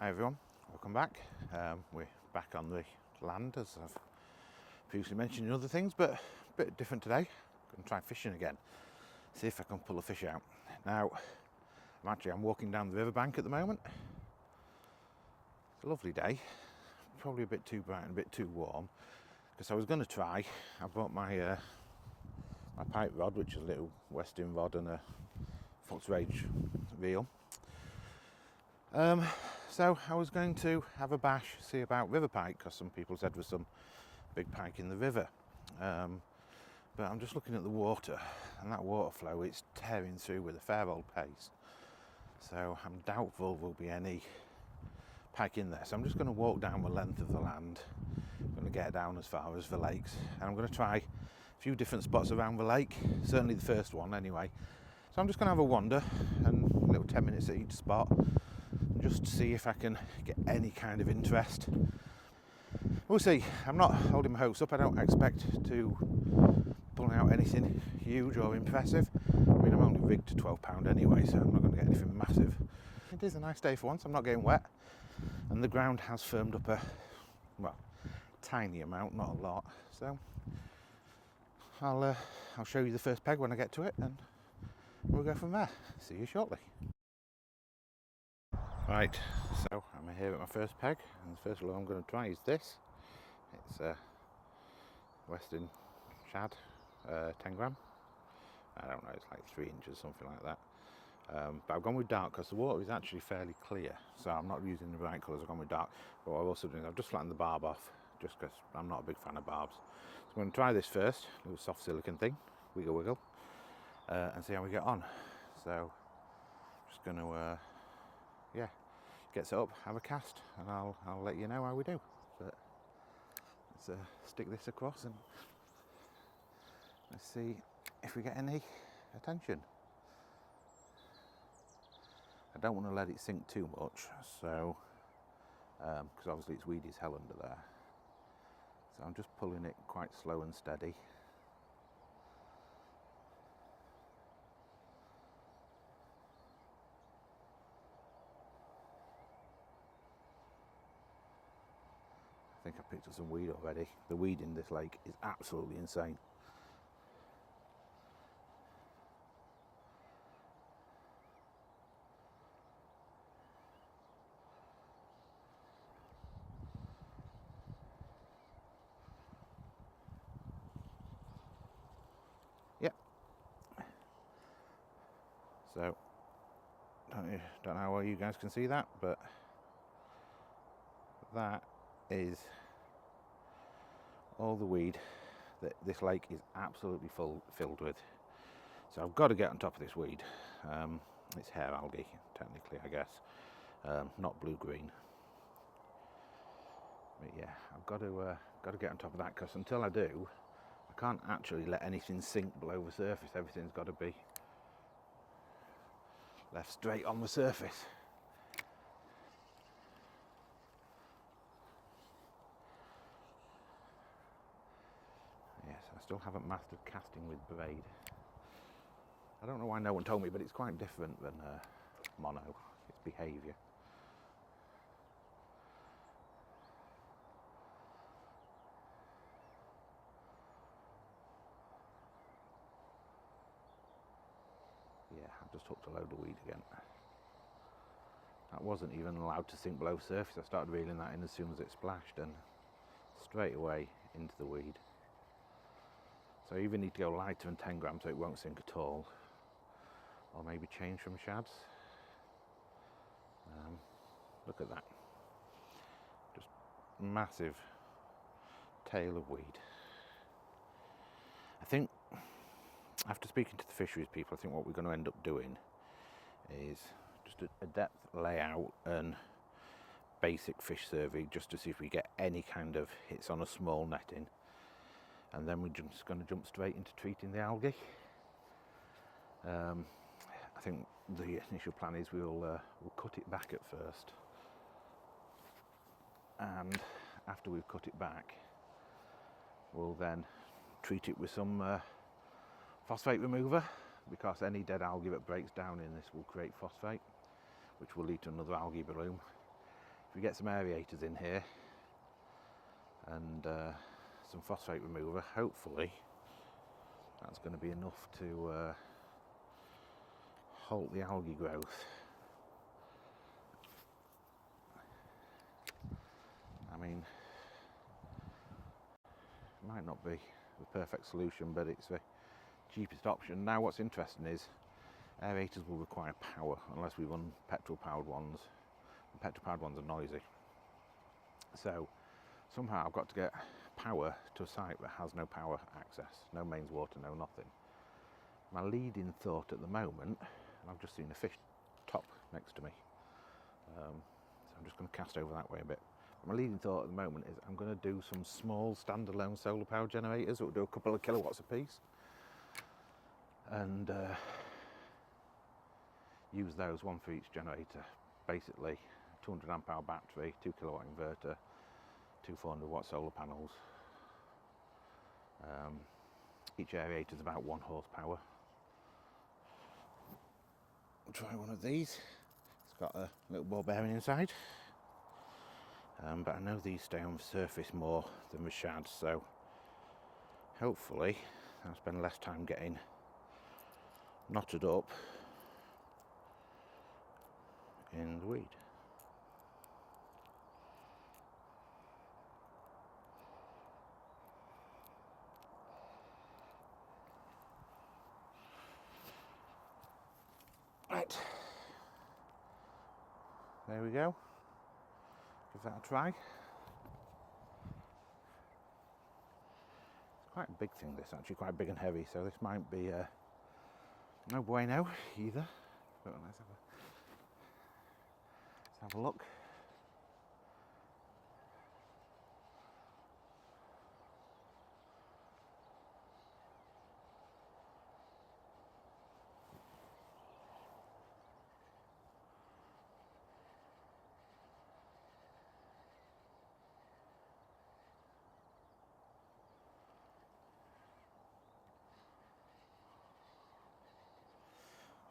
Hi everyone, welcome back. We're back on the land as I've previously mentioned in other things, but a bit different today. I'm going to try fishing again, see if I can pull a fish out. Now, I'm walking down the riverbank at the moment. It's a lovely day, probably a bit too bright and a bit too warm, because I was going to try. I bought my pipe rod, which is a little Western rod and a Fox Rage reel. So I was going to have a bash, see about river pike, because some people said there's some big pike in the river. But I'm just looking at the water, and that water flow, it's tearing through with a fair old pace. So I'm doubtful there'll be any pike in there. So I'm just going to walk down the length of the land. I'm going to get down as far as the lakes, and I'm going to try a few different spots around the lake, certainly the first one anyway. So I'm just going to have a wander, and a little 10 minutes at each spot, just to see if I can get any kind of interest. We'll see. I'm not holding my hopes up. I don't expect to pull out anything huge or impressive. I mean, I'm only rigged to £12 anyway, so I'm not going to get anything massive. It is a nice day for once. I'm not getting wet, and the ground has firmed up a tiny amount, not a lot. So I'll show you the first peg when I get to it, and we'll go from there. See you shortly. Right, so I'm here at my first peg, and the first lure I'm going to try is this. It's a Western shad, 10 gram. I don't know, it's like 3 inches, something like that. But I've gone with dark because the water is actually fairly clear, so I'm not using the bright colours. I've gone with dark. But what I've also done is I've just flattened the barb off, just because I'm not a big fan of barbs. So I'm going to try this first, a little soft silicone thing, wiggle wiggle, and see how we get on. So just going to get set up, have a cast, and I'll let you know how we do. But let's stick this across and let's see if we get any attention. I don't want to let it sink too much, so because obviously it's weedy as hell under there. So I'm just pulling it quite slow and steady. I think I picked up some weed already. The weed in this lake is absolutely insane. Yep. So don't know how well you guys can see that, but that is all the weed that this lake is absolutely filled with. So I've got to get on top of this weed. It's hair algae, technically, I guess, not blue-green. But yeah, I've got to get on top of that, because until I do, I can't actually let anything sink below the surface. Everything's got to be left straight on the surface. Yes, I still haven't mastered casting with braid. I don't know why no one told me, but it's quite different than mono. It's behaviour. Yeah, I've just hooked a load of weed again. That wasn't even allowed to sink below surface. I started reeling that in as soon as it splashed, and straight away into the weed. So you either need to go lighter than 10 grams so it won't sink at all, or maybe change from shads. Look at that. Just massive tail of weed. I think after speaking to the fisheries people, I think what we're going to end up doing is just a depth layout and basic fish survey, just to see if we get any kind of hits on a small netting, and then we're just going to jump straight into treating the algae. I think the initial plan is we'll cut it back at first, and after we've cut it back, we'll then treat it with some phosphate remover, because any dead algae that breaks down in this will create phosphate, which will lead to another algae bloom. If we get some aerators in here and some phosphate remover, hopefully that's going to be enough to halt the algae growth. I mean, it might not be the perfect solution, but it's the cheapest option. Now what's interesting is aerators will require power unless we run petrol powered ones. And petrol powered ones are noisy. So somehow I've got to get power to a site that has no power access, no mains water, no nothing. My leading thought at the moment, and I've just seen a fish top next to me, so I'm just going to cast over that way a bit. My leading thought at the moment is I'm going to do some small standalone solar power generators that will do a couple of kilowatts a piece, and use those, one for each generator. Basically 200 amp hour battery, 2 kilowatt inverter, 2 400 watt solar panels. Each aerator is about 1 horsepower. I'll try one of these. It's got a little ball bearing inside, but I know these stay on the surface more than the shad, so hopefully I'll spend less time getting knotted up in the weed. Right, there we go. Give that a try. It's quite a big thing, this, actually quite big and heavy, so this might be no bueno either. But let's have a look.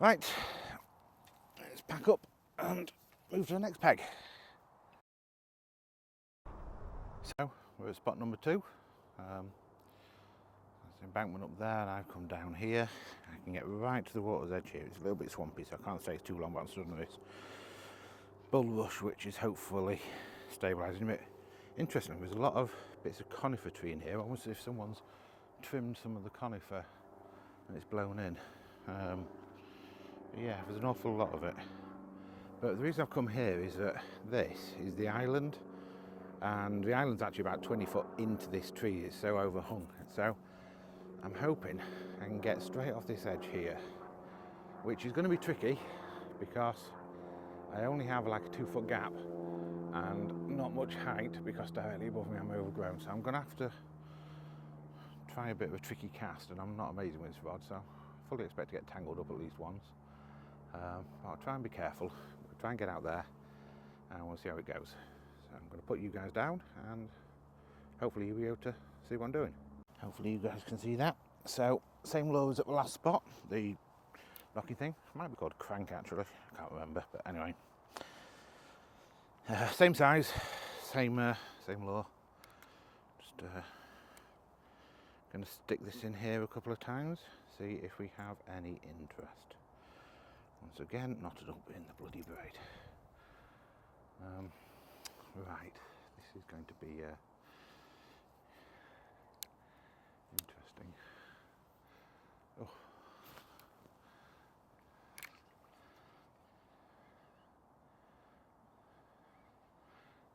Right, let's pack up and move to the next peg. So we're at spot number 2. There's an embankment up there, and I've come down here. I can get right to the water's edge here. It's a little bit swampy, so I can't stay too long, but I'm stood under this bulrush, which is hopefully stabilising a bit. Interesting, there's a lot of bits of conifer tree in here, almost as if someone's trimmed some of the conifer and it's blown in. Yeah, there's an awful lot of it. But the reason I've come here is that this is the island, and the island's actually about 20 foot into this tree. It's so overhung. So I'm hoping I can get straight off this edge here, which is going to be tricky because I only have like a 2 foot gap and not much height, because directly above me I'm overgrown. So I'm going to have to try a bit of a tricky cast, and I'm not amazing with this rod, so I fully expect to get tangled up at least once. I'll try and be careful, try and get out there, and we'll see how it goes. So I'm going to put you guys down, and hopefully you'll be able to see what I'm doing. Hopefully you guys can see that. So same lure as at the last spot, the rocky thing. It might be called crank actually, I can't remember, but anyway. Same size, same lure. Just going to stick this in here a couple of times, see if we have any interest. Once again, knotted up in the bloody braid. Right, this is going to be interesting. Oh.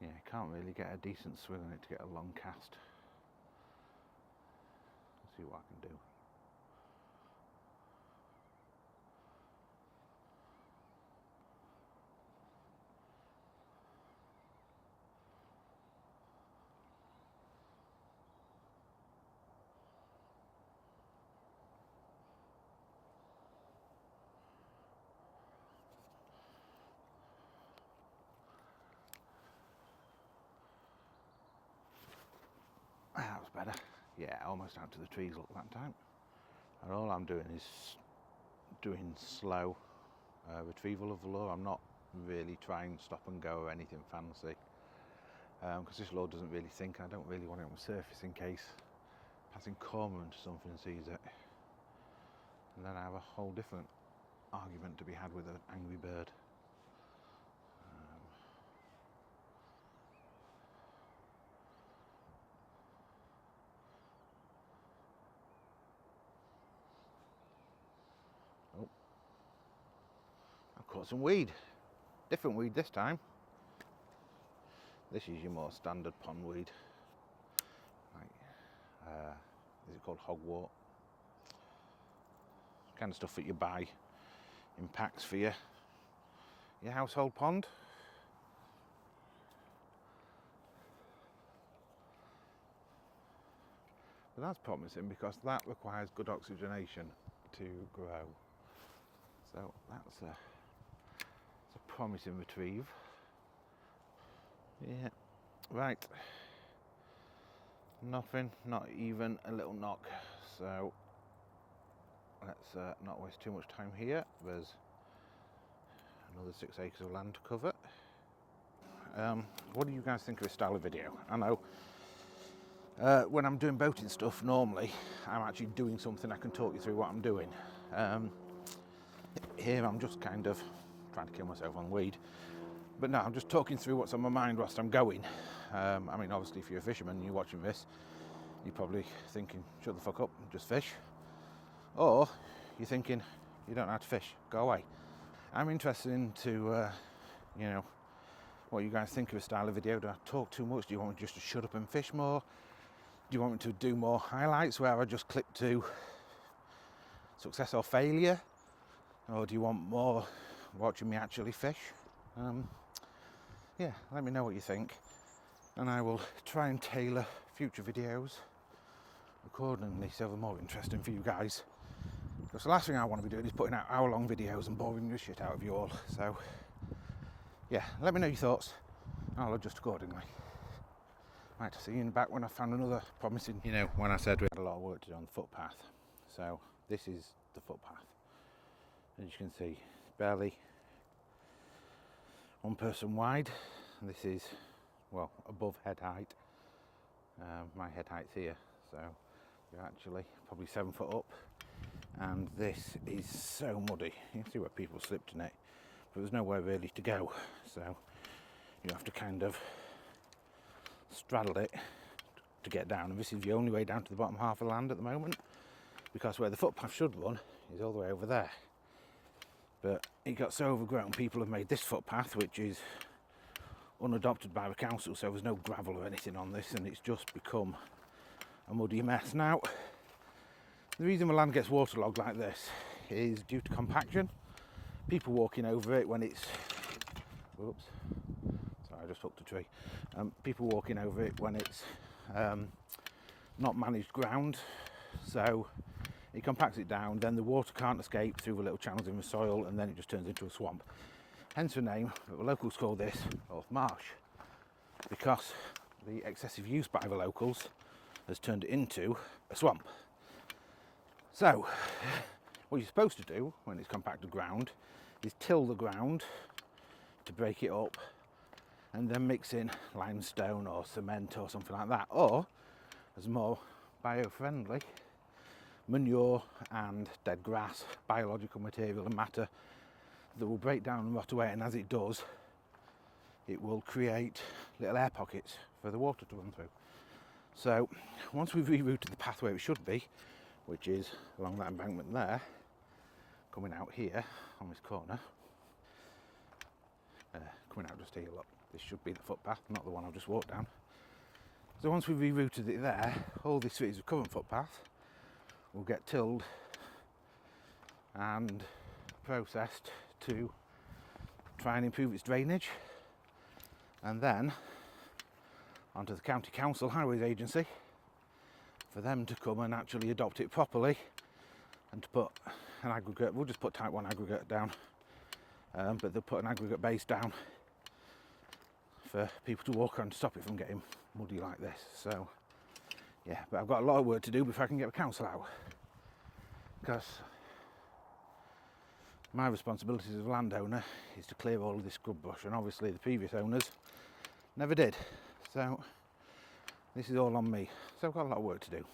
Yeah, I can't really get a decent swing on it to get a long cast. Let's see what I can do. That was better. Yeah, almost out to the trees look that time. And all I'm doing is doing slow retrieval of the lure. I'm not really try and stop and go or anything fancy, because this lord doesn't really think, and I don't really want it on the surface in case passing cormorant or something sees it, and then I have a whole different argument to be had with an angry bird. Oh, I've caught some weed. Different weed this time. This is your more standard pond weed. Is it called hogwort? Kind of stuff that you buy in packs for your household pond. But that's promising because that requires good oxygenation to grow. So that's a promising retrieve. Yeah, right. Nothing, not even a little knock. So let's not waste too much time here. There's another 6 acres of land to cover. What do you guys think of this style of video? I know when I'm doing boating stuff, normally I'm actually doing something. I can talk you through what I'm doing. Here I'm just kind of trying to kill myself on weed. But no, I'm just talking through what's on my mind whilst I'm going. I mean, obviously, if you're a fisherman and you're watching this, you're probably thinking, shut the fuck up, just fish. Or you're thinking, you don't know how to fish, go away. I'm interested into, what you guys think of a style of video. Do I talk too much? Do you want me just to shut up and fish more? Do you want me to do more highlights where I just click to success or failure? Or do you want more watching me actually fish? Yeah, let me know what you think, and I will try and tailor future videos accordingly so they're more interesting for you guys, because the last thing I want to be doing is putting out hour-long videos and boring the shit out of you all. So yeah, let me know your thoughts and I'll adjust accordingly. Right, see you in the back when I found another promising, when I said we had a lot of work to do on the footpath. So this is the footpath. As you can see, it's barely one person wide. This is, well, above head height. My head height's here, so you're actually probably 7 foot up. And this is so muddy. You can see where people slipped in it, but there's nowhere really to go. So you have to kind of straddle it to get down. And this is the only way down to the bottom half of the land at the moment, because where the footpath should run is all the way over there. But it got so overgrown, people have made this footpath, which is unadopted by the council, so there's no gravel or anything on this, and it's just become a muddy mess. Now, the reason the land gets waterlogged like this is due to compaction. People walking over it when it's... Whoops. Sorry, I just hooked a tree. People walking over it when it's not managed ground, so it compacts it down, then the water can't escape through the little channels in the soil, and then it just turns into a swamp. Hence the name, but the locals call this North Marsh, because the excessive use by the locals has turned it into a swamp. So, what you're supposed to do when it's compacted ground is till the ground to break it up, and then mix in limestone or cement or something like that, or as more bio-friendly, manure and dead grass, biological material and matter that will break down and rot away, and as it does, it will create little air pockets for the water to run through. So once we've rerouted the path where it should be, which is along that embankment there, coming out here on this corner, coming out just here, look, this should be the footpath, not the one I've just walked down. So once we've rerouted it there, all this is the current footpath will get tilled and processed to try and improve its drainage, and then onto the County Council Highways Agency for them to come and actually adopt it properly and to put an aggregate, we'll just put type 1 aggregate down, but they'll put an aggregate base down for people to walk on to stop it from getting muddy like this. So yeah, but I've got a lot of work to do before I can get the council out, because My responsibility as a landowner is to clear all of this scrub brush, and obviously the previous owners never did. So this is all on me. So I've got a lot of work to do.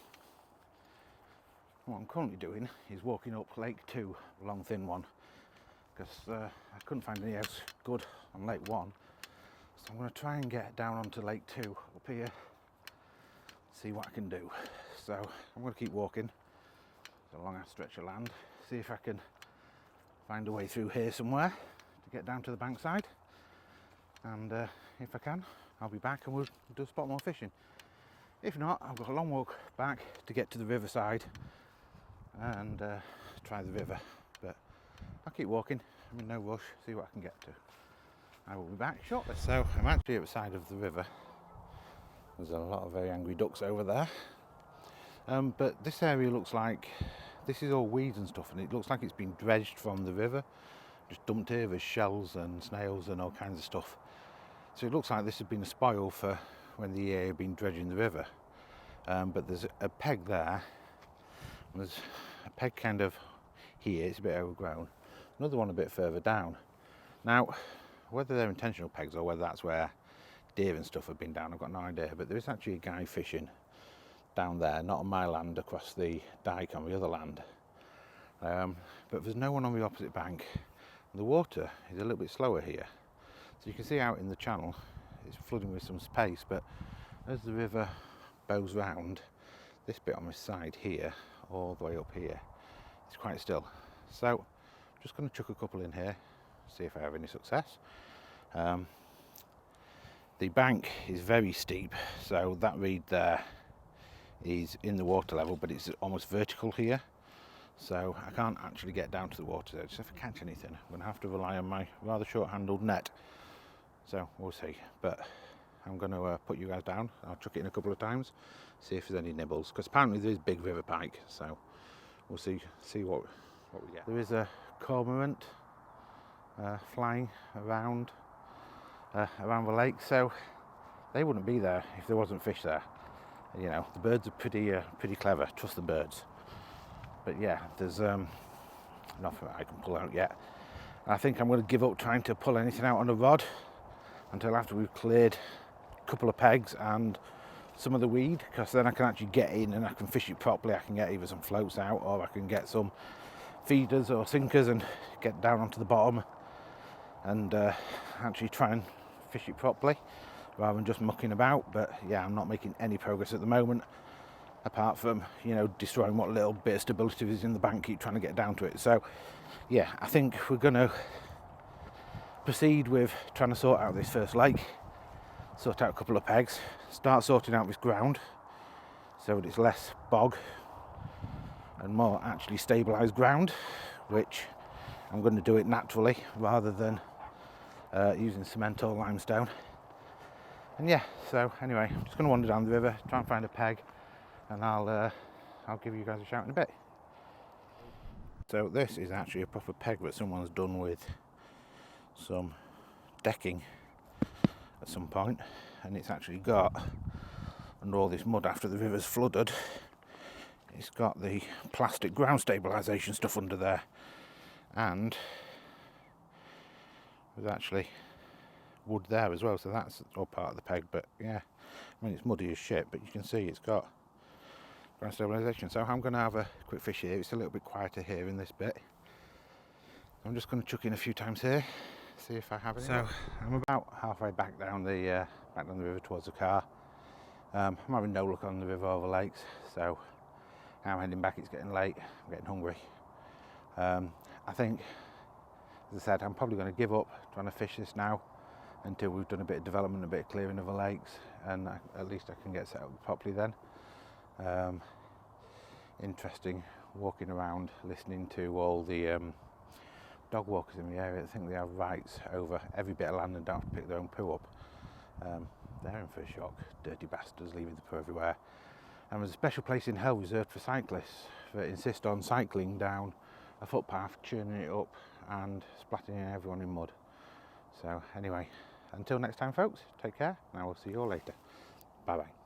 What I'm currently doing is walking up Lake 2, a long thin one, because I couldn't find any else good on Lake 1. So I'm going to try and get down onto Lake 2 up here, see what I can do. So I'm going to keep walking. It's a long ass stretch of land, see if I can find a way through here somewhere to get down to the bankside. And if I can, I'll be back and we'll do a spot more fishing. If not, I've got a long walk back to get to the riverside and try the river. But I'll keep walking, I'm in no rush, see what I can get to. I will be back shortly. So I'm actually at the side of the river. There's a lot of very angry ducks over there. But this area looks like, this is all weeds and stuff, and it looks like it's been dredged from the river. Just dumped here with shells and snails and all kinds of stuff. So it looks like this has been a spoil for when the EA have been dredging the river. But there's a peg there. There's a peg kind of here, it's a bit overgrown. Another one a bit further down. Now, whether they're intentional pegs or whether that's where deer and stuff have been down, I've got no idea. But there is actually a guy fishing down there, not on my land, across the dike on the other land. But there's no one on the opposite bank. The water is a little bit slower here. So you can see out in the channel, it's flooding with some space, but as the river bows round, this bit on this side here, all the way up here, it's quite still. So I'm just going to chuck a couple in here, see if I have any success. The bank is very steep, so that reed there is in the water level, but it's almost vertical here. So I can't actually get down to the water edge. So if I catch anything, I'm going to have to rely on my rather short-handled net. So we'll see. But I'm going to put you guys down. I'll chuck it in a couple of times, see if there's any nibbles. Because apparently there is big river pike, so we'll see what we get. There is a cormorant flying around the lake, so they wouldn't be there if there wasn't fish there. You know, the birds are pretty clever. Trust the birds. But yeah, there's nothing I can pull out yet. I think I'm going to give up trying to pull anything out on a rod until after we've cleared a couple of pegs and some of the weed, because then I can actually get in and I can fish it properly. I can get either some floats out or I can get some feeders or sinkers and get down onto the bottom and actually try and fish it properly rather than just mucking about. But yeah, I'm not making any progress at the moment, apart from, you know, destroying what little bit of stability is in the bank, keep trying to get down to it. So yeah, I think we're going to proceed with trying to sort out this first lake, sort out a couple of pegs, start sorting out this ground so that it's less bog and more actually stabilised ground, which I'm going to do it naturally rather than using cement or limestone. And yeah, so anyway, I'm just going to wander down the river, try and find a peg, and I'll give you guys a shout in a bit. So this is actually a proper peg that someone's done with some decking at some point, and it's actually got, under all this mud after the river's flooded, it's got the plastic ground stabilisation stuff under there, and there's actually wood there as well, so that's all part of the peg. But yeah, I mean, it's muddy as shit, but you can see it's got ground stabilisation. So I'm going to have a quick fish here. It's a little bit quieter here in this bit. I'm just going to chuck in a few times here, see if I have any. So I'm about halfway back down the river towards the car. I'm having no luck on the river or the lakes, so I'm heading back. It's getting late, I'm getting hungry. I think, as I said, I'm probably going to give up trying to fish this now until we've done a bit of development, a bit of clearing of the lakes, and at least I can get set up properly then. Interesting walking around, listening to all the dog walkers in the area. I think they have rights over every bit of land and don't have to pick their own poo up. They're in for a shock, dirty bastards leaving the poo everywhere. And there's a special place in hell reserved for cyclists that insist on cycling down a footpath, churning it up and splatting everyone in mud. So anyway, until next time folks, take care and I will see you all later. Bye bye.